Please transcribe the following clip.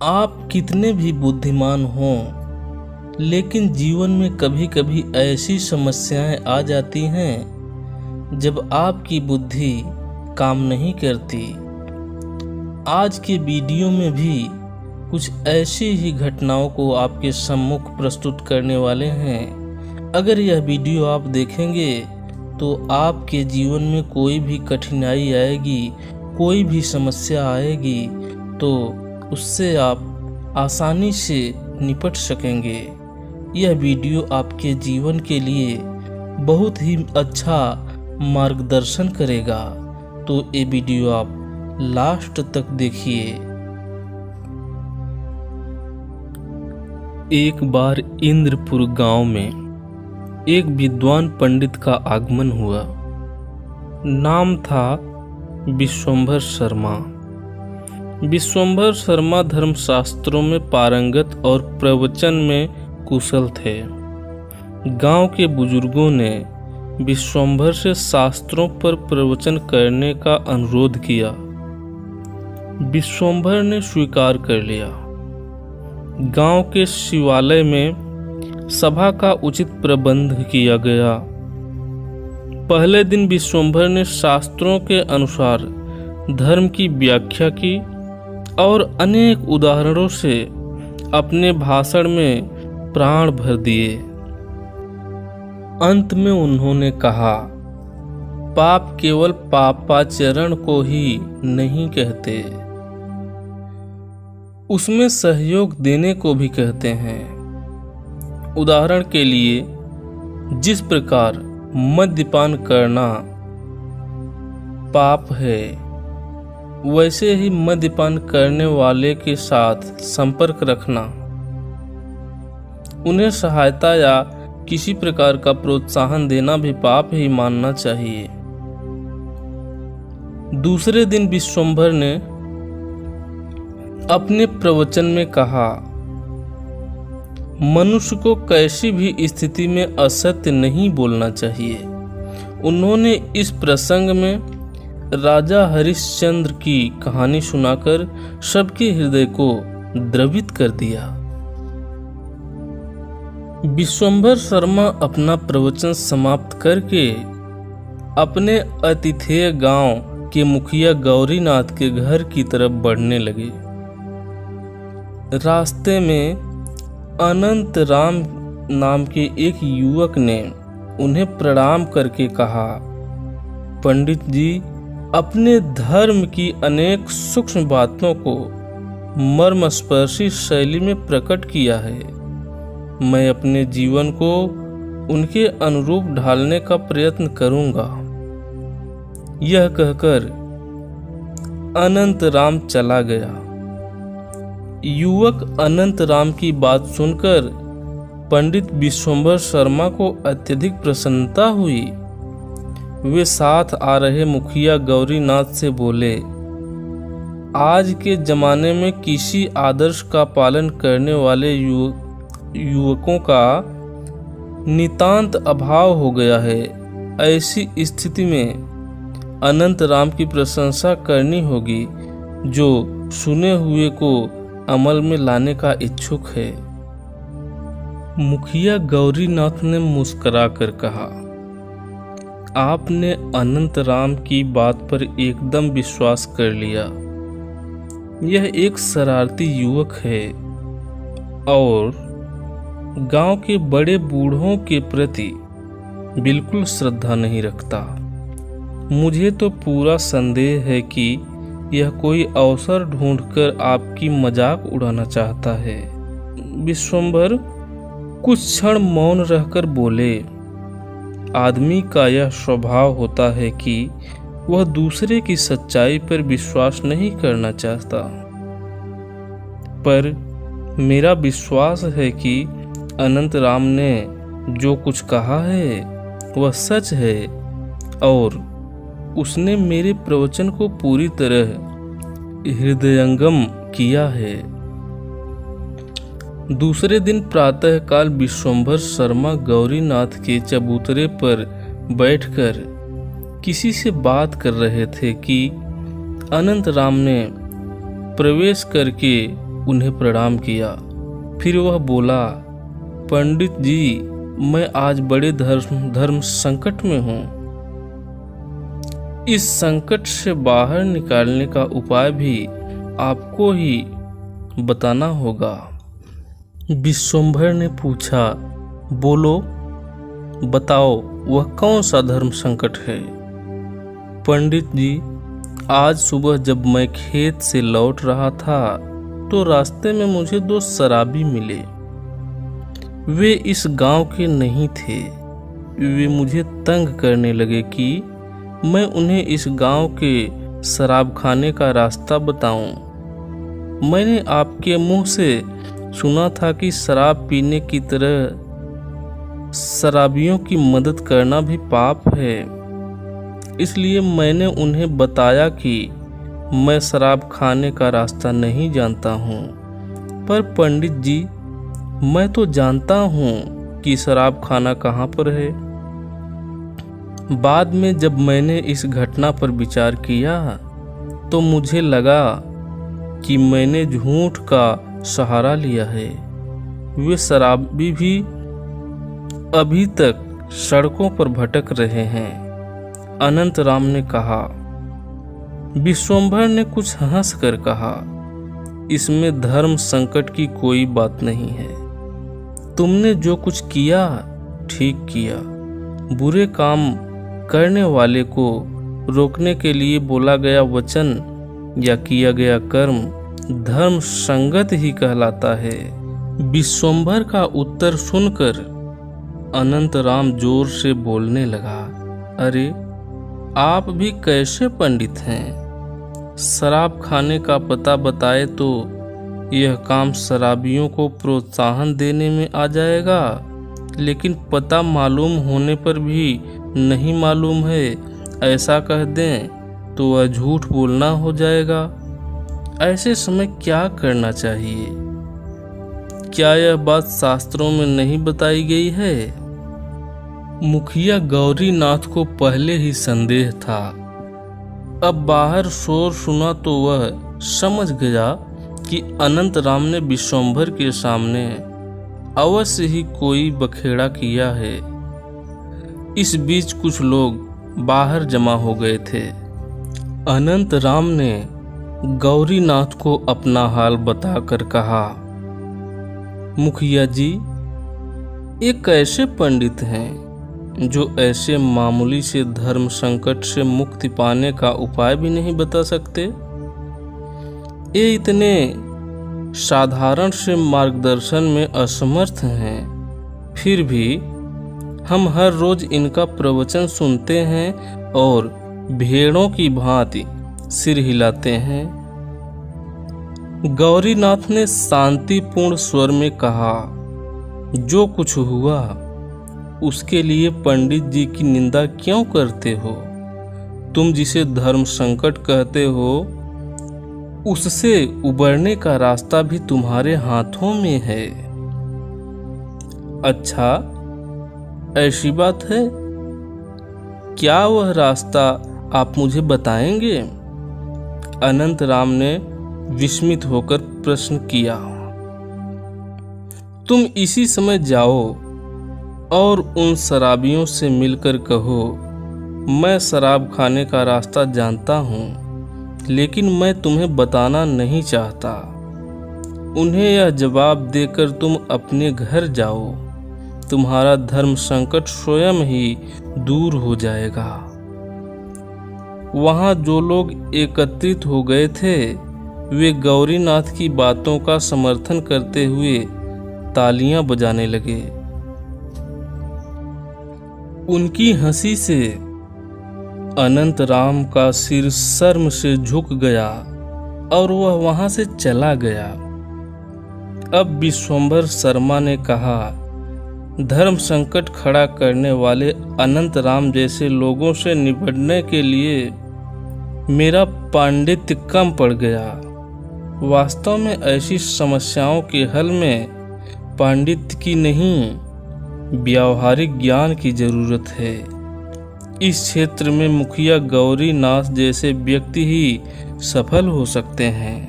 आप कितने भी बुद्धिमान हों, लेकिन जीवन में कभी कभी ऐसी समस्याएं आ जाती हैं जब आपकी बुद्धि काम नहीं करती। आज के वीडियो में भी कुछ ऐसी ही घटनाओं को आपके सम्मुख प्रस्तुत करने वाले हैं। अगर यह वीडियो आप देखेंगे तो आपके जीवन में कोई भी कठिनाई आएगी, कोई भी समस्या आएगी तो उससे आप आसानी से निपट सकेंगे। यह वीडियो आपके जीवन के लिए बहुत ही अच्छा मार्गदर्शन करेगा, तो ये वीडियो आप लास्ट तक देखिए। एक बार इंद्रपुर गांव में एक विद्वान पंडित का आगमन हुआ। नाम था विश्वंभर शर्मा। विश्वंभर शर्मा धर्मशास्त्रों में पारंगत और प्रवचन में कुशल थे। गांव के बुजुर्गों ने विश्वंभर से शास्त्रों पर प्रवचन करने का अनुरोध किया। विश्वंभर ने स्वीकार कर लिया। गांव के शिवालय में सभा का उचित प्रबंध किया गया। पहले दिन विश्वंभर ने शास्त्रों के अनुसार धर्म की व्याख्या की और अनेक उदाहरणों से अपने भाषण में प्राण भर दिए। अंत में उन्होंने कहा, पाप केवल पापाचरण को ही नहीं कहते, उसमें सहयोग देने को भी कहते हैं। उदाहरण के लिए, जिस प्रकार मद्यपान करना पाप है, वैसे ही मद्यपान करने वाले के साथ संपर्क रखना, उन्हें सहायता या किसी प्रकार का प्रोत्साहन देना भी पाप ही मानना चाहिए। दूसरे दिन विश्वंभर ने अपने प्रवचन में कहा, मनुष्य को कैसी भी स्थिति में असत्य नहीं बोलना चाहिए। उन्होंने इस प्रसंग में राजा हरिश्चंद्र की कहानी सुनाकर सबके हृदय को द्रवित कर दिया। विश्वंभर शर्मा अपना प्रवचन समाप्त करके अपने अतिथेय गांव के मुखिया गौरीनाथ के घर की तरफ बढ़ने लगे। रास्ते में अनंत राम नाम के एक युवक ने उन्हें प्रणाम करके कहा, पंडित जी, अपने धर्म की अनेक सूक्ष्म बातों को मर्मस्पर्शी शैली में प्रकट किया है। मैं अपने जीवन को उनके अनुरूप ढालने का प्रयत्न करूंगा। यह कहकर अनंत राम चला गया। युवक अनंत राम की बात सुनकर पंडित विश्वंभर शर्मा को अत्यधिक प्रसन्नता हुई। वे साथ आ रहे मुखिया गौरीनाथ से बोले, आज के जमाने में किसी आदर्श का पालन करने वाले युवकों का नितांत अभाव हो गया है। ऐसी स्थिति में अनंत राम की प्रशंसा करनी होगी, जो सुने हुए को अमल में लाने का इच्छुक है। मुखिया गौरीनाथ ने मुस्कुराकर कहा, आपने अनंत राम की बात पर एकदम विश्वास कर लिया। यह एक शरारती युवक है और गांव के बड़े बूढ़ों के प्रति बिल्कुल श्रद्धा नहीं रखता। मुझे तो पूरा संदेह है कि यह कोई अवसर ढूंढकर आपकी मजाक उड़ाना चाहता है। विश्वंभर कुछ क्षण मौन रहकर बोले, आदमी का यह स्वभाव होता है कि वह दूसरे की सच्चाई पर विश्वास नहीं करना चाहता, पर मेरा विश्वास है कि अनंत राम ने जो कुछ कहा है वह सच है और उसने मेरे प्रवचन को पूरी तरह हृदयंगम किया है। दूसरे दिन प्रातःकाल विश्वंभर शर्मा गौरीनाथ के चबूतरे पर बैठकर किसी से बात कर रहे थे कि अनंत राम ने प्रवेश करके उन्हें प्रणाम किया। फिर वह बोला, पंडित जी, मैं आज बड़े धर्म संकट में हूँ। इस संकट से बाहर निकालने का उपाय भी आपको ही बताना होगा। विश्वंभर ने पूछा, बोलो, बताओ वह कौन सा धर्म संकट है। पंडित जी, आज सुबह जब मैं खेत से लौट रहा था तो रास्ते में मुझे 2 शराबी मिले। वे इस गांव के नहीं थे। वे मुझे तंग करने लगे कि मैं उन्हें इस गांव के शराब खाने का रास्ता बताऊं। मैंने आपके मुंह से सुना था कि शराब पीने की तरह शराबियों की मदद करना भी पाप है। इसलिए मैंने उन्हें बताया कि मैं शराब खाने का रास्ता नहीं जानता हूँ। पर पंडित जी, मैं तो जानता हूँ कि शराब खाना कहाँ पर है। बाद में जब मैंने इस घटना पर विचार किया तो मुझे लगा कि मैंने झूठ का सहारा लिया है। वे शराबी भी अभी तक सड़कों पर भटक रहे हैं। अनंत राम ने कहा। विश्वंभर ने कुछ हंस कर कहा, इसमें धर्म संकट की कोई बात नहीं है। तुमने जो कुछ किया ठीक किया। बुरे काम करने वाले को रोकने के लिए बोला गया वचन या किया गया कर्म धर्म संगत ही कहलाता है। विश्वंभर का उत्तर सुनकर अनंत राम जोर से बोलने लगा, अरे आप भी कैसे पंडित हैं? शराब खाने का पता बताए तो यह काम शराबियों को प्रोत्साहन देने में आ जाएगा, लेकिन पता मालूम होने पर भी नहीं मालूम है ऐसा कह दें तो वह झूठ बोलना हो जाएगा। ऐसे समय क्या करना चाहिए? क्या यह बात शास्त्रों में नहीं बताई गई है? मुखिया गौरीनाथ को पहले ही संदेह था। अब बाहर शोर सुना तो वह समझ गया कि अनंत राम ने विश्वंभर के सामने अवश्य ही कोई बखेड़ा किया है। इस बीच कुछ लोग बाहर जमा हो गए थे। अनंत राम ने गौरीनाथ को अपना हाल बताकर कहा, मुखिया जी, एक ऐसे पंडित हैं जो ऐसे मामूली से धर्म संकट से मुक्ति पाने का उपाय भी नहीं बता सकते। ये इतने साधारण से मार्गदर्शन में असमर्थ हैं, फिर भी हम हर रोज इनका प्रवचन सुनते हैं और भेड़ों की भांति सिर हिलाते हैं। गौरीनाथ ने शांतिपूर्ण स्वर में कहा, जो कुछ हुआ उसके लिए पंडित जी की निंदा क्यों करते हो? तुम जिसे धर्म संकट कहते हो उससे उबरने का रास्ता भी तुम्हारे हाथों में है। अच्छा, ऐसी बात है? क्या वह रास्ता आप मुझे बताएंगे? अनंत राम ने विस्मित होकर प्रश्न किया। तुम इसी समय जाओ और उन शराबियों से मिलकर कहो, मैं शराब खाने का रास्ता जानता हूँ, लेकिन मैं तुम्हें बताना नहीं चाहता। उन्हें यह जवाब देकर तुम अपने घर जाओ, तुम्हारा धर्म संकट स्वयं ही दूर हो जाएगा। वहाँ जो लोग एकत्रित हो गए थे वे गौरीनाथ की बातों का समर्थन करते हुए तालियां बजाने लगे। उनकी हंसी से अनंत राम का सिर शर्म से झुक गया और वह वहां से चला गया। अब विश्वंभर शर्मा ने कहा, धर्म संकट खड़ा करने वाले अनंत राम जैसे लोगों से निपटने के लिए मेरा पांडित्य कम पड़ गया। वास्तव में ऐसी समस्याओं के हल में पांडित्य की नहीं, व्यावहारिक ज्ञान की जरूरत है। इस क्षेत्र में मुखिया गौरीनाथ जैसे व्यक्ति ही सफल हो सकते हैं।